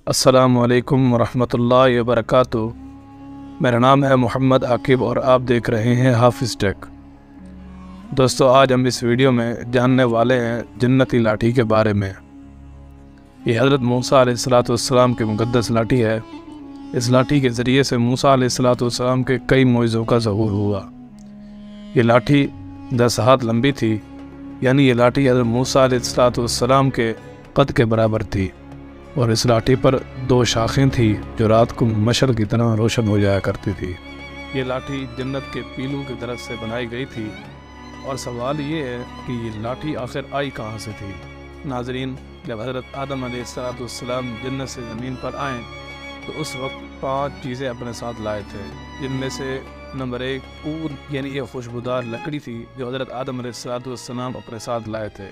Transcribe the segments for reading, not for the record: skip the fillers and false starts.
السلام علیکم ورحمۃ اللہ وبرکاتہ۔ میرا نام ہے محمد عاقب اور آپ دیکھ رہے ہیں حافظ ٹیک۔ دوستو، آج ہم اس ویڈیو میں جاننے والے ہیں جنتی لاٹھی کے بارے میں۔ یہ حضرت موسیٰ علیہ السلام کی مقدس لاٹھی ہے۔ اس لاٹھی کے ذریعے سے موسیٰ علیہ السلام کے کئی معجزوں کا ظہور ہوا۔ یہ لاٹھی 10 ہاتھ لمبی تھی، یعنی یہ لاٹھی حضرت موسیٰ علیہ السلام کے قد کے برابر تھی، اور اس لاٹھی پر 2 شاخیں تھیں جو رات کو مشعل کی طرح روشن ہو جایا کرتی تھی۔ یہ لاٹھی جنت کے پیلوں کی طرف سے بنائی گئی تھی، اور سوال یہ ہے کہ یہ لاٹھی آخر آئی کہاں سے تھی؟ ناظرین، جب حضرت آدم علیہ السلام جنت سے زمین پر آئیں تو اس وقت 5 چیزیں اپنے ساتھ لائے تھے، جن میں سے نمبر 1 عود یعنی یہ خوشبودار لکڑی تھی جو حضرت آدم علیہ السلام اپنے ساتھ لائے تھے۔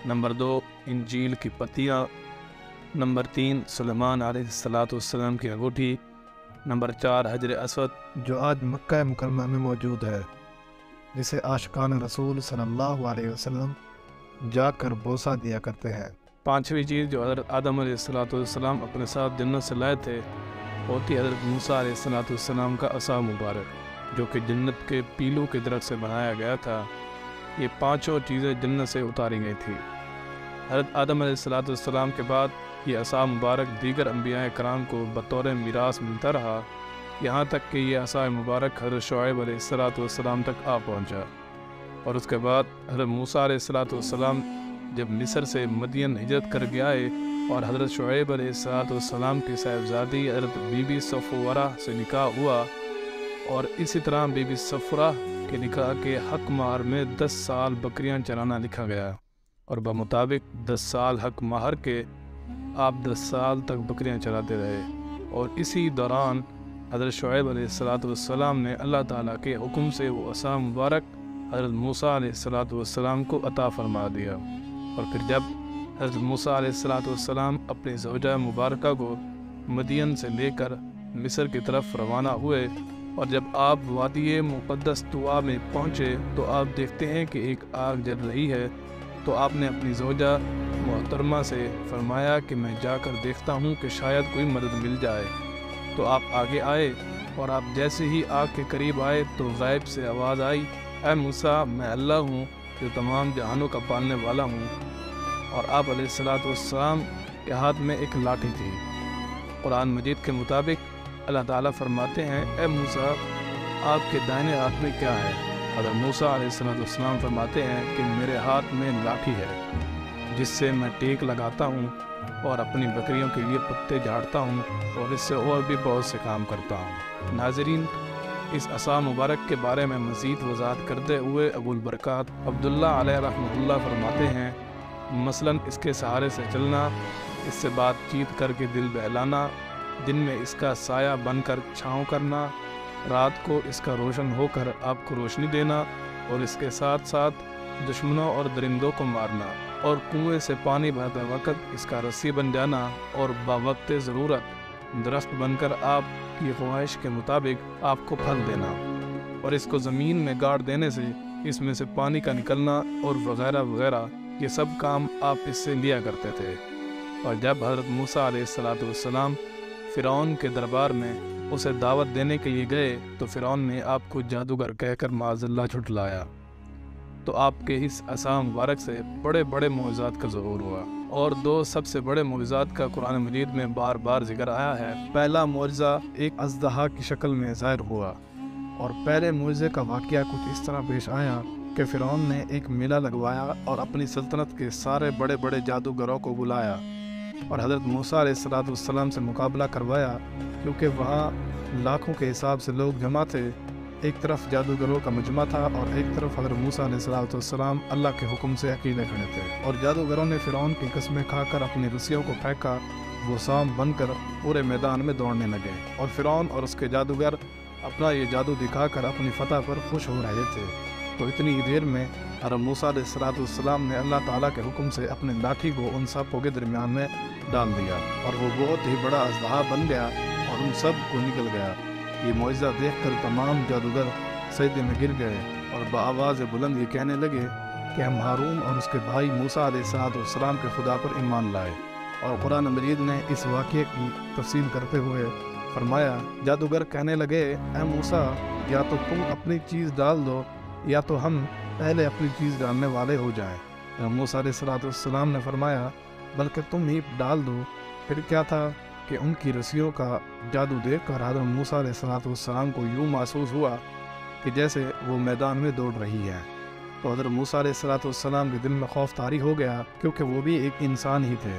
نمبر 2 انجیل کی پتیاں۔ نمبر 3 سلیمان علیہ السلام کی انگوٹھی۔ نمبر 4 حجر اسود جو آج مکہ مکرمہ میں موجود ہے، جسے عاشقان رسول صلی اللہ علیہ وسلم جا کر بوسہ دیا کرتے ہیں۔ 5ویں چیز جو حضرت آدم علیہ السلام اپنے ساتھ جنت سے لائے تھے وہ تھی حضرت موسیٰ علیہ السلام کا عصا مبارک، جو کہ جنت کے پیلوں کی درخت سے بنایا گیا تھا۔ یہ 5 چیزیں جنت سے اتاری گئی تھی۔ حضرت آدم علیہ السلام کے بعد یہ عصا مبارک دیگر انبیاء کرام کو بطور میراث ملتا رہا، یہاں تک کہ یہ عصا مبارک حضرت شعیب علیہ السلام تک آ پہنچا، اور اس کے بعد حضرت موسیٰ علیہ السلام جب مصر سے مدین ہجرت کر کے آئے اور حضرت شعیب علیہ السلام کی صاحبزادی حضرت بی بی صفورہ سے نکاح ہوا، اور اسی طرح بی بی صفورہ کے نکاح کے حق مہر میں 10 سال بکریاں چرانا لکھا گیا، اور بمطابق 10 سال حق مہر کے آپ 10 سال تک بکریاں چراتے رہے، اور اسی دوران حضرت شعیب علیہ السلام نے اللہ تعالیٰ کے حکم سے وہ عصا مبارک حضرت موسیٰ علیہ السلام کو عطا فرما دیا۔ اور پھر جب حضرت موسیٰ علیہ السلام اپنی زوجہ مبارکہ کو مدین سے لے کر مصر کی طرف روانہ ہوئے، اور جب آپ وادی مقدس طویٰ میں پہنچے تو آپ دیکھتے ہیں کہ ایک آگ جل رہی ہے، تو آپ نے اپنی زوجہ محترمہ سے فرمایا کہ میں جا کر دیکھتا ہوں کہ شاید کوئی مدد مل جائے۔ تو آپ آگے آئے، اور آپ جیسے ہی آگ کے قریب آئے تو غیب سے آواز آئی، اے موسیٰ، میں اللہ ہوں جو تمام جہانوں کا پالنے والا ہوں۔ اور آپ علیہ السلام کے ہاتھ میں ایک لاٹھی تھی۔ قرآن مجید کے مطابق اللہ تعالیٰ فرماتے ہیں، اے موسیٰ، آپ کے دائنے ہاتھ میں کیا ہے؟ حضرت موسیٰ علیہ السلام فرماتے ہیں کہ میرے ہاتھ میں لاٹھی ہے، جس سے میں ٹیک لگاتا ہوں اور اپنی بکریوں کے لیے پتے جھاڑتا ہوں، اور اس سے اور بھی بہت سے کام کرتا ہوں۔ ناظرین، اس عصا مبارک کے بارے میں مزید وضاحت کرتے ہوئے ابو البرکات عبداللہ علیہ رحمہ اللہ فرماتے ہیں، مثلاً اس کے سہارے سے چلنا، اس سے بات چیت کر کے دل بہلانا، دن میں اس کا سایہ بن کر چھاؤں کرنا، رات کو اس کا روشن ہو کر آپ کو روشنی دینا، اور اس کے ساتھ ساتھ دشمنوں اور درندوں کو مارنا، اور کنویں سے پانی بھرتے وقت اس کا رسی بن جانا، اور باوقت ضرورت درخت بن کر آپ کی خواہش کے مطابق آپ کو پھل دینا، اور اس کو زمین میں گاڑ دینے سے اس میں سے پانی کا نکلنا، اور وغیرہ وغیرہ، یہ سب کام آپ اس سے لیا کرتے تھے۔ اور جب حضرت موسیٰ علیہ السلام فرعون کے دربار میں اسے دعوت دینے کے لیے گئے تو فرعون نے آپ کو جادوگر کہہ کر معاذ اللہ جھٹلایا، تو آپ کے اس عصا مبارک سے بڑے بڑے معجزات کا ظہور ہوا، اور 2 سب سے بڑے معجزات کا قرآن مجید میں بار بار ذکر آیا ہے۔ پہلا معجزہ ایک اژدہا کی شکل میں ظاہر ہوا، اور پہلے معجزے کا واقعہ کچھ اس طرح پیش آیا کہ فرعون نے ایک میلہ لگوایا اور اپنی سلطنت کے سارے بڑے بڑے جادوگروں کو بلایا، اور حضرت موسیٰ علیہ السلام سے مقابلہ کروایا، کیونکہ وہاں لاکھوں کے حساب سے لوگ جمع تھے۔ ایک طرف جادوگروں کا مجمع تھا، اور ایک طرف حضرت موسیٰ علیہ السلام اللہ کے حکم سے اکیلے کھڑے تھے، اور جادوگروں نے فرعون کی قسمیں کھا کر اپنی رسیوں کو پھینکا، وہ سام بن کر پورے میدان میں دوڑنے لگے، اور فرعون اور اس کے جادوگر اپنا یہ جادو دکھا کر اپنی فتح پر خوش ہو رہے تھے۔ تو اتنی ہی دیر میں حضرت موسیٰ علیہ السلام نے اللہ تعالیٰ کے حکم سے اپنے لاٹھی کو ان سبوں کے درمیان میں ڈال دیا، اور وہ بہت ہی بڑا اژدہا بن گیا اور ان سب کو نکل گیا۔ یہ معجزہ دیکھ کر تمام جادوگر سجدے میں گر گئے، اور بآواز بلند یہ کہنے لگے کہ ہم ہارون اور اس کے بھائی موسیٰ علیہ السلام کے خدا پر ایمان لائے۔ اور قرآن مجید نے اس واقعے کی تفصیل کرتے ہوئے فرمایا، جادوگر کہنے لگے، اے موسیٰ، یا تو تم اپنی چیز ڈال دو یا تو ہم پہلے اپنی چیز ڈالنے والے ہو جائیں۔ موسیٰ علیہ السلام نے فرمایا، بلکہ تم ہی ڈال دو۔ پھر کیا تھا کہ ان کی رسیوں کا جادو دیکھ کر حضرت موسیٰ علیہ السلام کو یوں محسوس ہوا کہ جیسے وہ میدان میں دوڑ رہی ہے۔ تو حضرت موسیٰ علیہ السلام کے دل میں خوف طاری ہو گیا، کیونکہ وہ بھی ایک انسان ہی تھے۔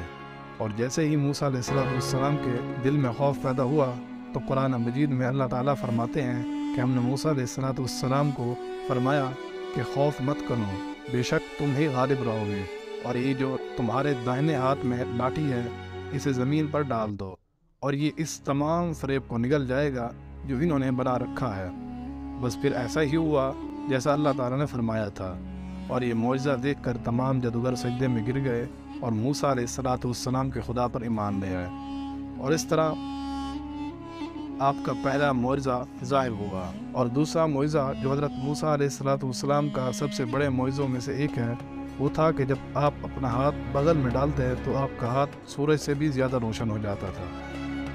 اور جیسے ہی موسیٰ علیہ السلام کے دل میں خوف پیدا ہوا تو قرآن مجید میں اللہ تعالیٰ فرماتے ہیں کہ ہم نے موسیٰ علیہ السلام کو فرمایا کہ خوف مت کرو، بے شک تم ہی غالب رہو گے، اور یہ جو تمہارے دائنے ہاتھ میں لاٹھی ہے اسے زمین پر ڈال دو، اور یہ اس تمام فریب کو نگل جائے گا جو انہوں نے بنا رکھا ہے۔ بس پھر ایسا ہی ہوا جیسا اللہ تعالیٰ نے فرمایا تھا، اور یہ معجزہ دیکھ کر تمام جادوگر سجدے میں گر گئے اور موسیٰ علیہ السلام کے خدا پر ایمان لے آئے، اور اس طرح آپ کا پہلا معجزہ ظاہر ہوا۔ اور دوسرا معجزہ جو حضرت موسیٰ علیہ السلام کا سب سے بڑے معجزوں میں سے ایک ہے، وہ تھا کہ جب آپ اپنا ہاتھ بغل میں ڈالتے تو آپ کا ہاتھ سورج سے بھی زیادہ روشن ہو جاتا تھا۔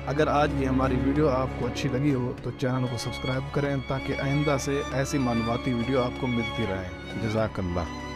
اگر آج کی ہماری ویڈیو آپ کو اچھی لگی ہو تو چینل کو سبسکرائب کریں تاکہ آئندہ سے ایسی معلوماتی ویڈیو آپ کو ملتی رہیں۔ جزاک اللہ۔